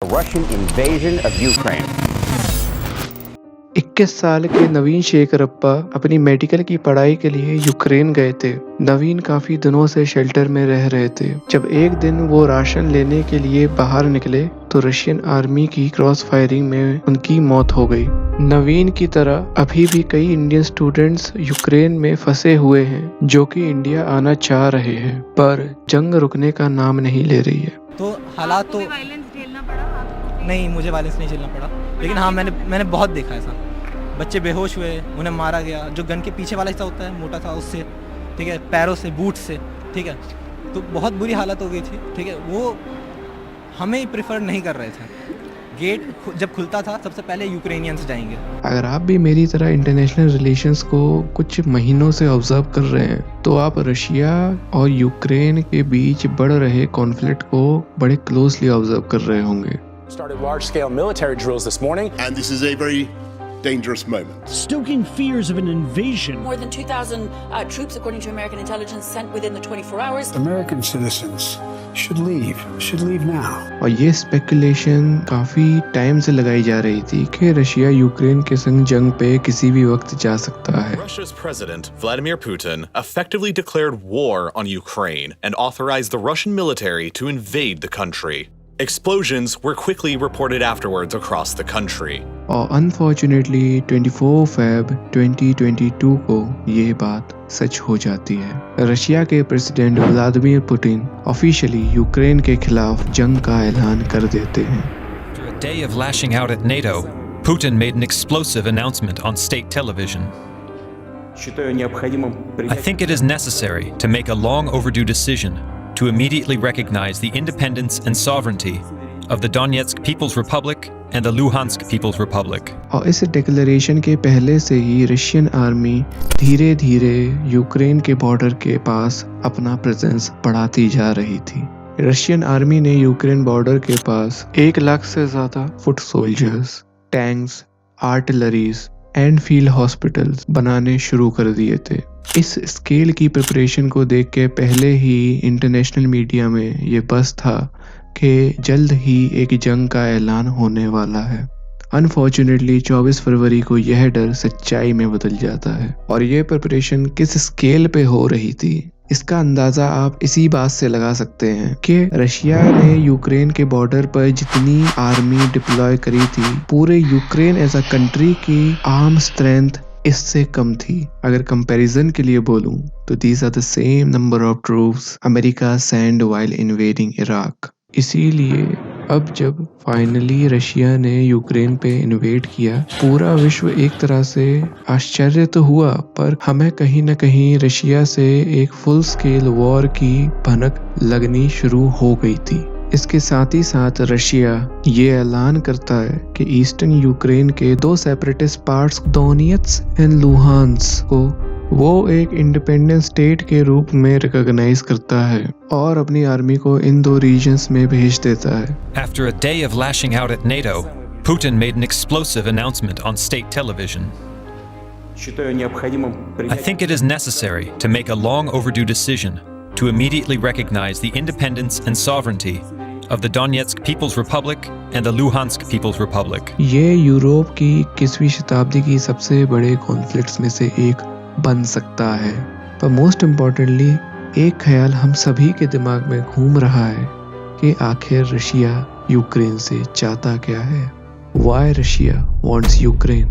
Russian invasion of Ukraine. 21 साल के नवीन शेखरप्पा अपनी मेडिकल की पढ़ाई के लिए यूक्रेन गए थे। नवीन काफी दिनों से शेल्टर में रह रहे थे। जब एक दिन वो राशन लेने के लिए बाहर निकले तो रशियन आर्मी की क्रॉस फायरिंग में उनकी मौत हो गई। नवीन की तरह अभी भी कई इंडियन स्टूडेंट्स यूक्रेन में फंसे हुए हैं जो कि इंडिया आना चाह रहे हैं, पर जंग रुकने का नाम नहीं ले रही है। तो हालात तो वायलेंस झेलना पड़ा आपको? नहीं, मुझे वायलेंस नहीं झेलना पड़ा, लेकिन हाँ मैंने बहुत देखा ऐसा। बच्चे बेहोश हुए, उन्हें मारा गया, जो गन के पीछे वाला हिस्सा होता है मोटा था उससे, ठीक है, पैरों से, बूट से, ठीक है, तो बहुत बुरी हालत हो गई थी, ठीक है। वो हमें प्रेफर नहीं कर रहे थे। गेट जब खुलता था सबसे पहले यूक्रेनियंस जाएंगे। अगर आप भी मेरी तरह इंटरनेशनल रिलेशंस को कुछ महीनों से ऑब्जर्व कर रहे हैं तो आप रशिया और यूक्रेन के बीच बढ़ रहे कॉन्फ्लिक्ट को बड़े क्लोजली ऑब्जर्व कर रहे होंगे। Started large-scale military drills this morning. And this is a very dangerous moment. Stoking fears of an invasion. More than 2,000 troops, according to American intelligence, sent within the 24 hours. American citizens should leave now. और ये speculation काफी time से लगाई जा रही थी कि Russia Ukraine के संग जंग पे किसी भी वक्त जा सकता है। Russia's president, Vladimir Putin, effectively declared war on Ukraine and authorized the Russian military to invade the country. Explosions were quickly reported afterwards across the country. और अनफॉर्चुनेटली 24 फेब 2022 को ये बात सच हो जाती है। रशिया के president Vladimir Putin officially Ukraine के खिलाफ जंग का ऐलान कर देते हैं। After a day of lashing out at NATO, Putin made an explosive announcement on state television. I think it is necessary to make a long overdue decision to immediately recognize the independence and sovereignty of the Donetsk People's Republic and the Luhansk People's Republic. और इस declaration के पहले से ही Russian army धीरे धीरे Ukraine के border के पास अपना प्रेजेंस बढ़ाती जा रही थी। रशियन आर्मी ने यूक्रेन बॉर्डर के पास 1 लाख से ज्यादा foot soldiers, tanks, artilleries and field hospitals बनाने शुरू कर दिए थे। इस स्केल की प्रिपरेशन को देख के पहले ही इंटरनेशनल मीडिया में ये बस था कि जल्द ही एक जंग का ऐलान होने वाला है। अनफॉर्चुनेटली 24 फरवरी को यह डर सच्चाई में बदल जाता है। और ये प्रिपरेशन किस स्केल पे हो रही थी इसका अंदाजा आप इसी बात से लगा सकते हैं कि रशिया ने यूक्रेन के बॉर्डर पर जितनी आर्मी डिप्लॉय करी थी, पूरे यूक्रेन एज अ कंट्री की आर्म स्ट्रेंथ इससे कम थी। अगर कंपैरिजन के लिए बोलूं तो these are the same number of troops America send while invading Iraq. इसीलिए अब जब फाइनली रशिया ने यूक्रेन पे इन्वेड किया, पूरा विश्व एक तरह से आश्चर्य तो हुआ, पर हमें कहीं ना कहीं रशिया से एक फुल स्केल वॉर की भनक लगनी शुरू हो गई थी। इसके साथ ही साथ रशिया ये ऐलान करता है कि ईस्टर्न यूक्रेन के 2 separatist parts Donetsk and Luhansk को वो एक इंडिपेंडेंट स्टेट के रूप में रिकॉग्नाइज करता है और अपनी आर्मी को इन 2 रीजन्स में भेज देता है। After a day of lashing out at NATO, Putin made an explosive announcement on state television. I think it is necessary to make a long overdue decision to immediately recognize the independence and sovereignty of the Donetsk People's Republic and the Luhansk People's Republic. ये Europe की 21वीं शताब्दी की सबसे बड़े conflicts में से एक बन सकता है, पर मोस्ट इम्पोर्टेंटली एक ख्याल हम सभी के दिमाग में घूम रहा है कि आखिर रशिया यूक्रेन से चाहता क्या है। Why Russia wants Ukraine?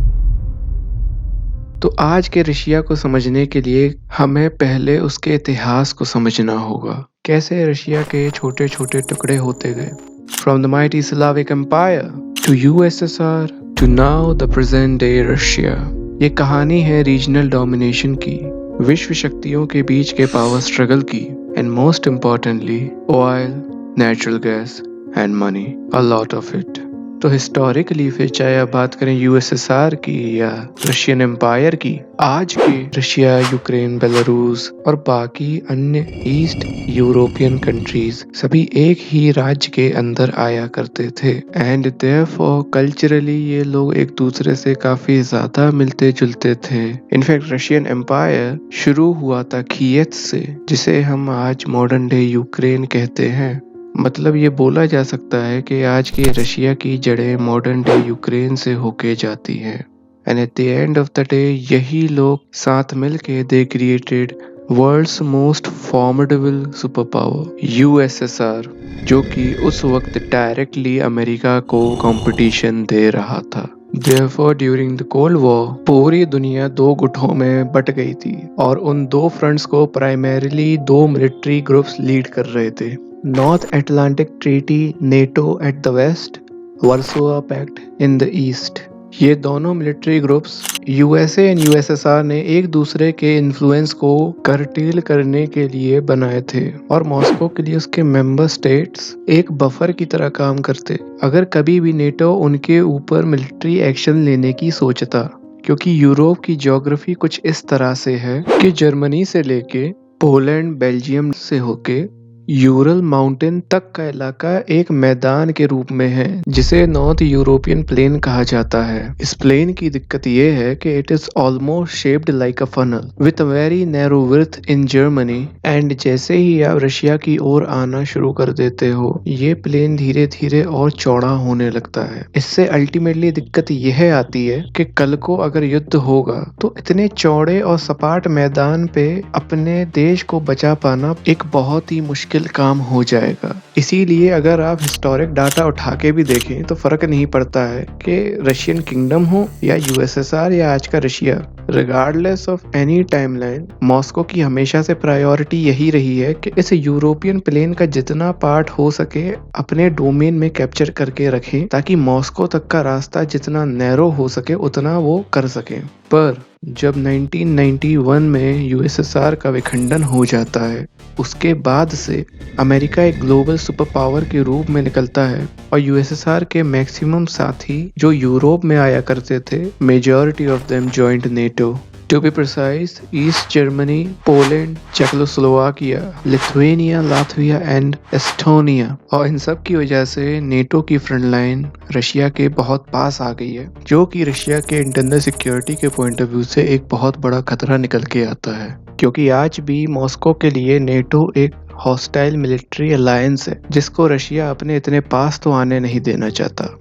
तो आज के रशिया को समझने के लिए हमें पहले उसके इतिहास को समझना होगा। कैसे रशिया के छोटे छोटे टुकड़े होते गए, from the mighty Slavic empire to USSR to now the present day Russia. ये कहानी है रीजनल डोमिनेशन की, विश्व शक्तियों के बीच के पावर स्ट्रगल की, and most importantly oil, natural gas and money, a lot of it. तो हिस्टोरिकली फिर चाहे आप बात करें यूएसएसआर की या रशियन एम्पायर की, आज के रशिया, यूक्रेन, बेलारूस और बाकी अन्य ईस्ट यूरोपियन कंट्रीज सभी एक ही राज्य के अंदर आया करते थे, एंड देयरफॉर कल्चरली ये लोग एक दूसरे से काफी ज्यादा मिलते जुलते थे। इनफैक्ट रशियन एम्पायर शुरू हुआ था कीव से, जिसे हम आज मॉडर्न डे यूक्रेन कहते हैं। मतलब ये बोला जा सकता है कि आज के रशिया की जड़ें मॉडर्न डे यूक्रेन से होके जाती हैं। And at the end of the day यही लोग साथ मिलके they created world's most formidable super power USSR, जो कि उस वक्त डायरेक्टली अमेरिका को कंपटीशन दे रहा था। Therefore, during the Cold War, पूरी दुनिया दो गुटों में बट गई थी और उन दो फ्रंट्स को प्राइमरीली दो मिलिट्री ग्रुप्स लीड कर रहे थे। North Atlantic Treaty NATO at the west, Warsaw pact in the east. ये दोनों military groups USA and USSR ने एक दूसरे के इन्फ्लुएंस को कर्टेल करने के लिए बनाए थे और मॉस्को के लिए उसके मेंबर स्टेट्स एक बफर की तरह काम करते अगर कभी भी नेटो उनके ऊपर मिलिट्री एक्शन लेने की सोचता, क्योंकि यूरोप की ज्योग्राफी कुछ इस तरह से है कि जर्मनी से लेके पोलैंड बेल्जियम से होके यूरल माउंटेन तक का इलाका एक मैदान के रूप में है जिसे नॉर्थ यूरोपियन प्लेन कहा जाता है। इस प्लेन की दिक्कत ये है कि it is almost shaped like a funnel with a very narrow width in Germany, and जैसे ही आप रशिया की ओर आना शुरू कर देते हो ये प्लेन धीरे धीरे और चौड़ा होने लगता है। इससे अल्टीमेटली दिक्कत यह आती है कि कल को अगर युद्ध होगा तो इतने चौड़े और सपाट मैदान पे अपने देश को बचा पाना एक बहुत ही मुश्किल काम हो जाएगा। इसीलिए अगर आप हिस्टोरिक डाटा उठा के भी देखें तो फर्क नहीं पड़ता है कि रशियन किंगडम हो या यूएसएसआर या आज का Russia, regardless of any timeline, Moscow की हमेशा से प्रायोरिटी यही रही है कि इस यूरोपियन प्लेन का जितना पार्ट हो सके अपने डोमेन में कैप्चर करके रखें ताकि मॉस्को तक का रास्ता जितना नैरो हो सके उतना वो कर सके। पर जब 1991 में यूएसएसआर का विखंडन हो जाता है उसके बाद से अमेरिका एक ग्लोबल सुपर पावर के रूप में निकलता है और यूएसएसआर के मैक्सिमम साथी जो यूरोप में आया करते थे, majority of them joined NATO. To be precise, East Germany, Poland, Czechoslovakia, Lithuania, Latvia and Estonia, और इन सब की वजह से नेटो की फ्रंट लाइन रशिया के बहुत पास आ गई है, जो कि रशिया के इंटरनल सिक्योरिटी के पॉइंट ऑफ व्यू से एक बहुत बड़ा खतरा निकल के आता है। क्योंकि आज भी मॉस्को के लिए नेटो एक हॉस्टाइल मिलिट्री अलायंस है जिसको रशिया अपने इतने पास तो आने नहीं देना चाहता।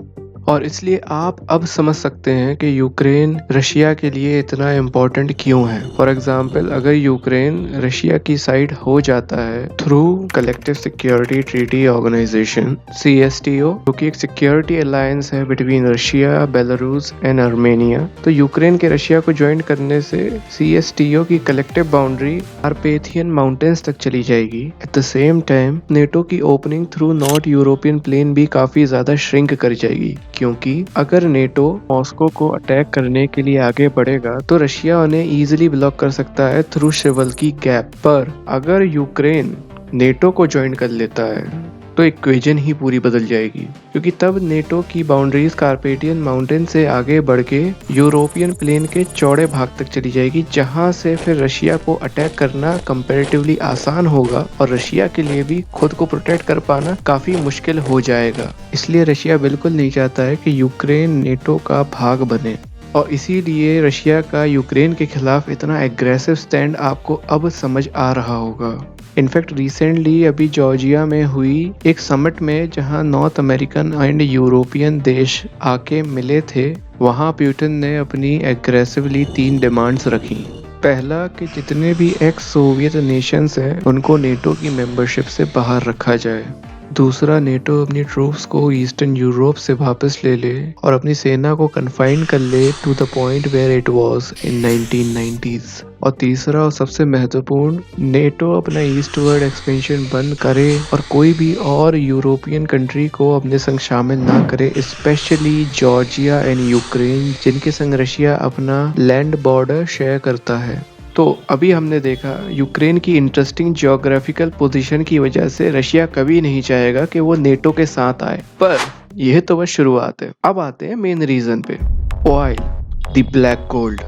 और इसलिए आप अब समझ सकते हैं कि यूक्रेन रशिया के लिए इतना इम्पोर्टेंट क्यों है। फॉर एग्जांपल, अगर यूक्रेन रशिया की साइड हो जाता है through collective security treaty organisation CSTO, जो कि एक सिक्योरिटी अलायंस है between Russia, Belarus and Armenia, तो यूक्रेन के रशिया को ज्वाइन करने से CSTO की कलेक्टिव बाउंड्री कार्पेथियन माउंटेन्स तक चली जाएगी। At the same time NATO की opening through north European plain भी काफी ज्यादा श्रिंक कर जाएगी, क्योंकि अगर नेटो मॉस्को को अटैक करने के लिए आगे बढ़ेगा तो रशिया उन्हें इजीली ब्लॉक कर सकता है थ्रू शिवल्की गैप। पर अगर यूक्रेन नेटो को ज्वाइन कर लेता है तो इक्वेशन ही पूरी बदल जाएगी, क्योंकि तब नेटो की बाउंड्रीज कार्पेथियन माउंटेन से आगे बढ़ के यूरोपियन प्लेन के चौड़े भाग तक चली जाएगी, जहां से फिर रशिया को अटैक करना कंपैरेटिवली आसान होगा और रशिया के लिए भी खुद को प्रोटेक्ट कर पाना काफी मुश्किल हो जाएगा। इसलिए रशिया बिल्कुल नहीं चाहता है कि यूक्रेन नेटो का भाग बने, और इसीलिए रशिया का यूक्रेन के खिलाफ इतना एग्रेसिव स्टैंड आपको अब समझ आ रहा होगा। इनफैक्ट रिसेंटली अभी जॉर्जिया में हुई एक समिट में जहां नॉर्थ अमेरिकन एंड यूरोपियन देश आके मिले थे, वहां पुतिन ने अपनी एग्रेसिवली 3 डिमांड्स रखी। पहला कि जितने भी एक्स सोवियत नेशंस हैं उनको नेटो की मेंबरशिप से बाहर रखा जाए। दूसरा, नेटो अपनी ट्रूप्स को ईस्टर्न यूरोप से वापस ले ले और अपनी सेना को कन्फाइन कर ले to the point where it was in 1990s। और तीसरा और सबसे महत्वपूर्ण, नेटो अपना ईस्टवर्ड एक्सपेंशन बंद करे और कोई भी और यूरोपियन कंट्री को अपने संग शामिल ना करे, स्पेशली जॉर्जिया एंड यूक्रेन, जिनके संग रशिया अपना लैंड बॉर्डर शेयर करता है। तो अभी हमने देखा यूक्रेन की इंटरेस्टिंग जियोग्राफिकल पोजीशन की वजह से रशिया कभी नहीं चाहेगा कि वो नेटो के साथ आए, पर यह तो बस शुरुआत है। अब आते हैं मेन रीजन पे, oil, the black gold.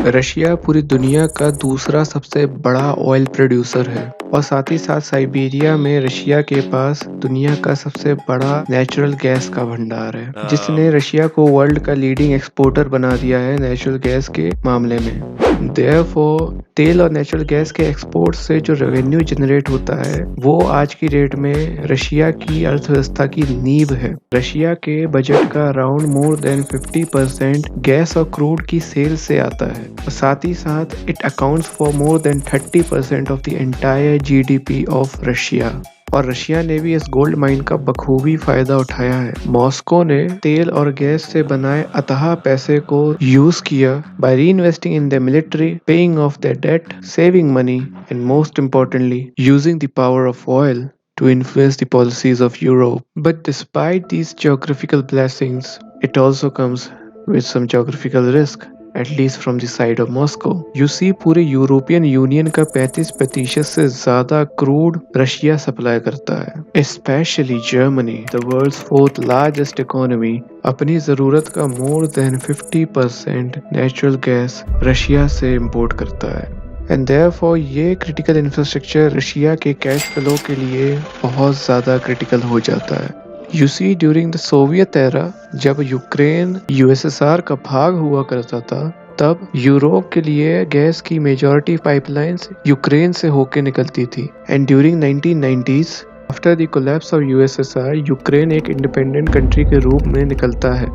Russia पूरी दुनिया का दूसरा सबसे बड़ा ऑयल प्रोड्यूसर है और साथ ही साथ साइबेरिया में रशिया के पास दुनिया का सबसे बड़ा नेचुरल गैस का भंडार है, जिसने रशिया को वर्ल्ड का लीडिंग एक्सपोर्टर बना दिया है नेचुरल गैस के मामले में। देयरफॉर तेल और नेचुरल गैस के एक्सपोर्ट से जो रेवेन्यू जनरेट होता है वो आज की डेट में रशिया की अर्थव्यवस्था की नींव है। रशिया के बजट का अराउंड मोर देन 50% गैस और क्रूड की सेल से आता है और साथ ही साथ it accounts for more than 30% of the entire GDP of Russia. और रशिया ने भी इस गोल्ड माइन का बखूबी फायदा उठाया है। मॉस्को ने तेल और गैस से बनाए अथाह पैसे को यूज किया by reinvesting in the military, paying off their debt, saving money and most importantly using the power of oil to influence the policies of Europe. But despite these geographical blessings, it also comes with some geographical risk, at least from the side of Moscow. You see, पूरे European union का 35% से ज़्यादा crude Russia supply करता है। Especially Germany, the world's 4th largest economy, अपनी ज़रूरत का more than 50% natural gas Russia से इंपोर्ट करता है। एंड देयरफॉर ये क्रिटिकल इंफ्रास्ट्रक्चर रशिया के कैश फ्लो के लिए बहुत ज़्यादा क्रिटिकल हो जाता है। You see, during the Soviet era, जब यूक्रेन यूएसएसआर का भाग हुआ करता था, तब यूरोप के लिए गैस की मेजॉरिटी पाइपलाइंस यूक्रेन से होके निकलती थी। And during 1990s, after the collapse of USSR, Ukraine एक इंडिपेंडेंट कंट्री के रूप में निकलता है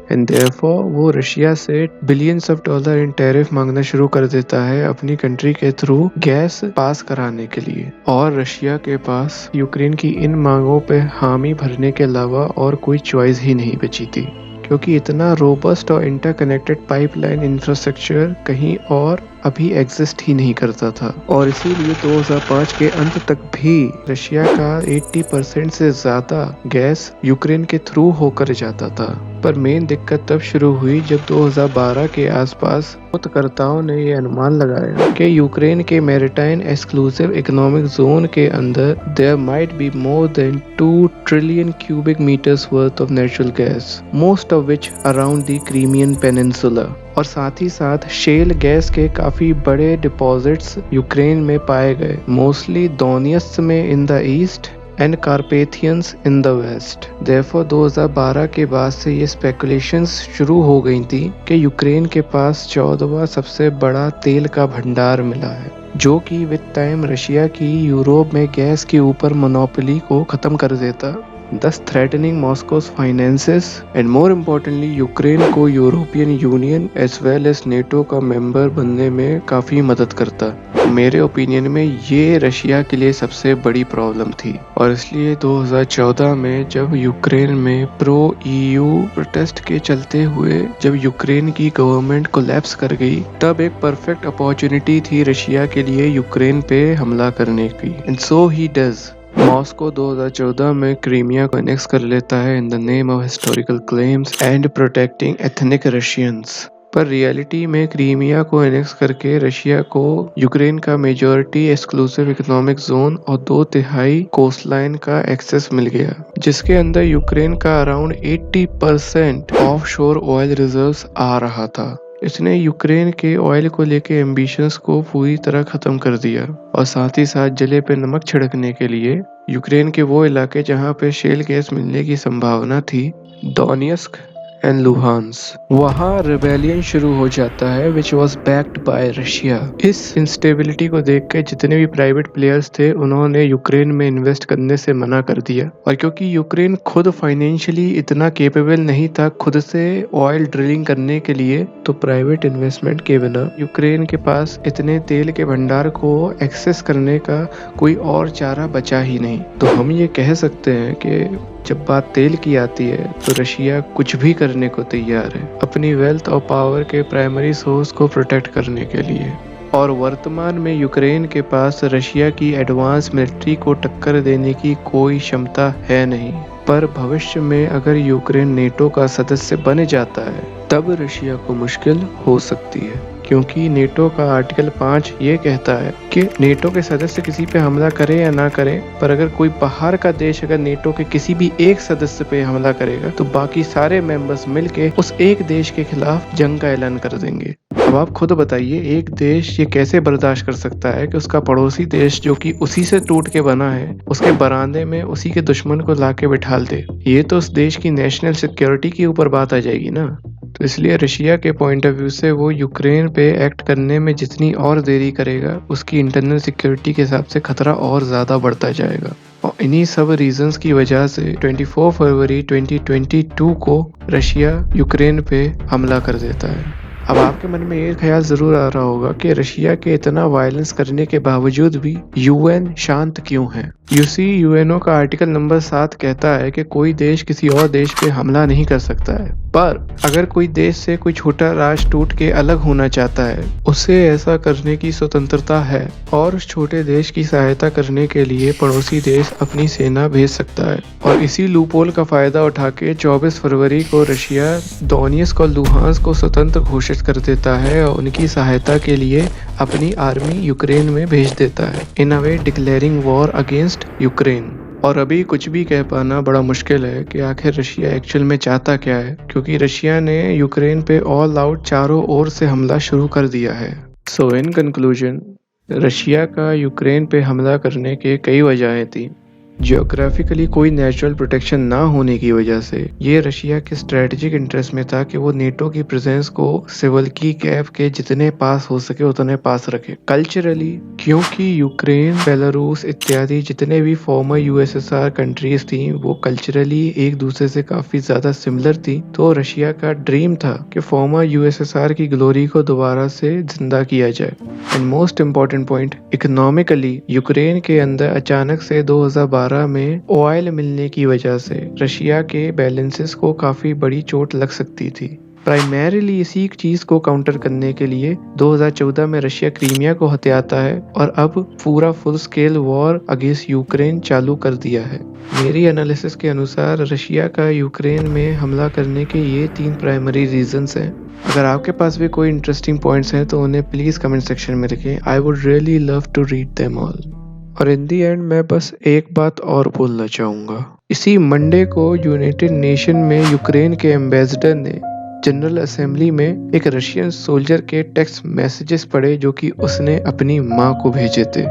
एंड देयरफॉर वो रशिया से billions of dollar in tariff मांगना शुरू कर देता है अपनी कंट्री के थ्रू गैस पास कराने के लिए। और रशिया के पास यूक्रेन की इन मांगों पे हामी भरने के अलावा और कोई चॉइस ही नहीं बची थी, क्योंकि इतना रोबस्ट और इंटरकनेक्टेड पाइपलाइन इंफ्रास्ट्रक्चर कहीं और अभी एग्जिस्ट ही नहीं करता था। और इसीलिए 2005 के अंत तक भी रशिया का 80% से ज्यादा गैस यूक्रेन के थ्रू होकर जाता था। पर मेन दिक्कत तब शुरू हुई जब 2012 के आसपास शोधकर्ताओं ने ये अनुमान लगाया कि यूक्रेन के मैरिटाइम एक्सक्लूसिव इकोनॉमिक जोन के अंदर there might be more than 2 trillion cubic metres worth of natural gas, most of which around the Crimean peninsula. और साथ ही साथ शेल गैस के काफी बड़े डिपॉजिट्स यूक्रेन में पाए गए, मोस्टली डोनियत्स्क में in the east and Carpathians in the west. Therefore 2012 के बाद से ये स्पेकुलेशंस शुरू हो गई थी कि यूक्रेन के पास 14वां सबसे बड़ा तेल का भंडार मिला है, जो कि विद टाइम रशिया की यूरोप में गैस के ऊपर मोनोपोली को खत्म कर देता, thus threatening Moscow's finances and more importantly Ukraine को European Union as well as NATO का मेंबर बनने में काफी मदद करता। मेरे ओपिनियन में ये रशिया के लिए सबसे बड़ी प्रॉब्लम थी और इसलिए 2014 में जब यूक्रेन में प्रो EU प्रोटेस्ट के चलते हुए जब यूक्रेन की गवर्नमेंट कोलैप्स कर गई, तब एक परफेक्ट अपॉर्चुनिटी थी रशिया के लिए यूक्रेन पे हमला करने की। And so he does. Moscow 2014 में क्रीमिया को एनेक्स कर लेता है in the name of historical claims and protecting ethnic Russians. पर रियलिटी में क्रीमिया को एनेक्स करके रशिया को यूक्रेन का मेजॉरिटी एक्सक्लूसिव इकोनॉमिक जोन और 2/3 कोस्टलाइन का एक्सेस मिल गया, जिसके अंदर यूक्रेन का अराउंड 80% ऑफशोर ऑयल रिजर्व्स आ रहा था। इसने यूक्रेन के ऑयल को लेके एम्बिशंस को पूरी तरह खत्म कर दिया और साथ ही साथ जले पे नमक छिड़कने के लिए यूक्रेन के वो इलाके जहाँ पे शेल गैस मिलने की संभावना थी, डोनियत्स्क एंड लुहांस्क, वहाँ रिबेलियन शुरू हो जाता है which was backed by Russia. इस इंस्टेबिलिटी को देख के जितने भी प्राइवेट प्लेयर्स थे उन्होंने यूक्रेन में इन्वेस्ट करने से मना कर दिया। और क्योंकि यूक्रेन खुद फाइनेंशियली इतना केपेबल नहीं था खुद से ऑयल ड्रिलिंग करने के लिए, तो प्राइवेट इन्वेस्टमेंट के बिना यूक्रेन के पास इतने तेल के भंडार को एक्सेस करने का कोई और चारा बचा ही नहीं। तो हम ये कह सकते हैं कि जब बात तेल की आती है तो रशिया कुछ भी करने को तैयार है अपनी वेल्थ और पावर के प्राइमरी सोर्स को प्रोटेक्ट करने के लिए। और वर्तमान में यूक्रेन के पास रशिया की एडवांस मिलिट्री को टक्कर देने की कोई क्षमता है नहीं। पर भविष्य में अगर यूक्रेन नेटो का सदस्य बन जाता है तब रशिया को मुश्किल हो सकती है, क्योंकि नेटो का आर्टिकल 5 ये कहता है कि नेटो के सदस्य किसी पे हमला करें या ना करें, पर अगर कोई बाहर का देश अगर नेटो के किसी भी एक सदस्य पे हमला करेगा तो बाकी सारे मेंबर्स मिलके उस एक देश के खिलाफ जंग का ऐलान कर देंगे। अब आप खुद बताइए, एक देश ये कैसे बर्दाश्त कर सकता है कि उसका पड़ोसी देश जो कि उसी से टूट के बना है, उसके बरामदे में उसी के दुश्मन को लाके बिठाल दे। ये तो उस देश की नेशनल सिक्योरिटी के ऊपर बात आ जाएगी ना। तो इसलिए रशिया के पॉइंट ऑफ व्यू से वो यूक्रेन पे एक्ट करने में जितनी और देरी करेगा, उसकी इंटरनल सिक्योरिटी के हिसाब से खतरा और ज़्यादा बढ़ता जाएगा। और इन्हीं सब रीजंस की वजह से 24 फरवरी 2022 को रशिया यूक्रेन पे हमला कर देता है। अब आपके मन में ये ख्याल जरूर आ रहा होगा कि रशिया के इतना वायलेंस करने के बावजूद भी यूएन शांत क्यों है। यूएनओ का आर्टिकल नंबर 7 कहता है कि कोई देश किसी और देश पे हमला नहीं कर सकता है, पर अगर कोई देश से कोई छोटा राष्ट्र टूट के अलग होना चाहता है, उसे ऐसा करने की स्वतंत्रता है और उस छोटे देश की सहायता करने के लिए पड़ोसी देश अपनी सेना भेज सकता है। और इसी लूपहोल का फायदा उठा के 24 फरवरी को रशिया डोनेट्स्क और लुहांस्क को स्वतंत्र घोषित कर देता है और उनकी सहायता के लिए अपनी आर्मी यूक्रेन में भेज देता है, इन अ वे डिक्लेयरिंग वॉर अगेंस्ट यूक्रेन। और अभी कुछ भी कह पाना बड़ा मुश्किल है कि आखिर रशिया एक्चुअल में चाहता क्या है, क्योंकि रशिया ने यूक्रेन पे ऑल आउट चारों ओर से हमला शुरू कर दिया है। सो इन कंक्लूजन, रशिया का यूक्रेन पे हमला करने के कई वजहें थी। जियोग्राफिकली कोई नेचुरल प्रोटेक्शन ना होने की वजह से ये रशिया के स्ट्रेटेजिक इंटरेस्ट में था कि वो नेटो की प्रेजेंस को सिवल्की गैप के जितने पास हो सके उतने पास रखे। कल्चरली, क्योंकि यूक्रेन, बेलारूस इत्यादि जितने भी फॉर्मर यूएसएसआर कंट्रीज थी वो कल्चरली एक दूसरे से काफी ज्यादा सिमिलर थी, तो रशिया का ड्रीम था कि फॉर्मर यूएसएसआर की ग्लोरी को दोबारा से जिंदा किया जाए। And most important point, economically Ukraine के अंदर अचानक से 2012 में ऑयल मिलने की वजह से रशिया के बैलेंसेस को काफी बड़ी चोट लग सकती थी। प्राइमरीली इसी चीज को काउंटर करने के लिए 2014 में रशिया क्रीमिया को हथियाता है और अब पूरा full scale war against Ukraine चालू कर दिया है। मेरी एनालिसिस के अनुसार रशिया का यूक्रेन में हमला करने के ये 3 प्राइमरी रीजंस हैं। अगर आपके पास भी कोई इंटरेस्टिंग पॉइंट्स हैं तो उन्हें प्लीज कमेंट सेक्शन में रखें। I would really love to read them all. और इन दी एंड मैं बस एक बात और बोलना चाहूँगा। इसी मंडे को यूनाइटेड नेशन में यूक्रेन के एम्बेसडर ने जनरल असेंबली में एक रशियन सोल्जर के टेक्स्ट मैसेजेस पढ़े जो कि उसने अपनी माँ को भेजे थे।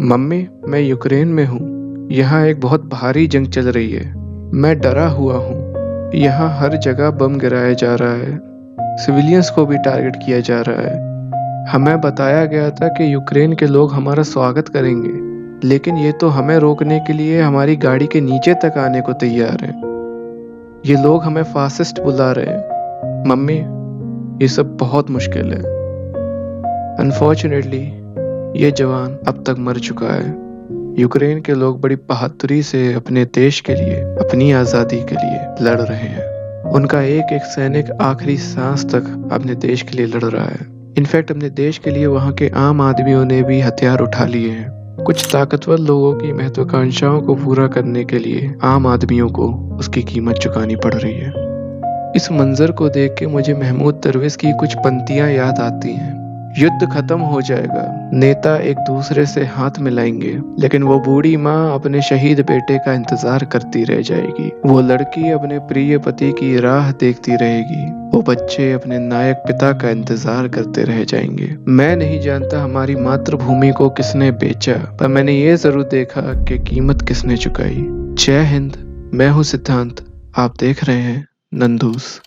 मम्मी, मैं यूक्रेन में हूँ। यहाँ एक बहुत भारी जंग चल रही है। मैं डरा हुआ हूँ। यहाँ हर जगह बम गिराया जा रहा है। सिविलियंस को भी टारगेट किया जा रहा है। हमें बताया गया था कि यूक्रेन के लोग हमारा स्वागत करेंगे, लेकिन ये तो हमें रोकने के लिए हमारी गाड़ी के नीचे तक आने को तैयार हैं। ये लोग हमें फासिस्ट बुला रहे हैं। मम्मी, ये सब बहुत मुश्किल है। अनफॉर्चुनेटली ये जवान अब तक मर चुका है। यूक्रेन के लोग बड़ी बहादुरी से अपने देश के लिए, अपनी आज़ादी के लिए लड़ रहे हैं। उनका एक एक सैनिक आखिरी सांस तक अपने देश के लिए लड़ रहा है। इनफैक्ट अपने देश के लिए वहाँ के आम आदमियों ने भी हथियार उठा लिए हैं। कुछ ताकतवर लोगों की महत्वाकांक्षाओं को पूरा करने के लिए आम आदमियों को उसकी कीमत चुकानी पड़ रही है। इस मंजर को देख के मुझे महमूद दरवेश की कुछ पंक्तियां याद आती हैं। युद्ध खत्म हो जाएगा, नेता एक दूसरे से हाथ मिलाएंगे, लेकिन वो बूढ़ी माँ अपने शहीद बेटे का इंतजार करती रह जाएगी। वो लड़की अपने प्रिय पति की राह देखती रहेगी। वो बच्चे अपने नायक पिता का इंतजार करते रह जाएंगे। मैं नहीं जानता हमारी मातृभूमि को किसने बेचा, पर मैंने ये जरूर देखा कि कीमत किसने चुकाई। जय हिंद। मैं हूँ सिद्धांत। आप देख रहे हैं नंदूस।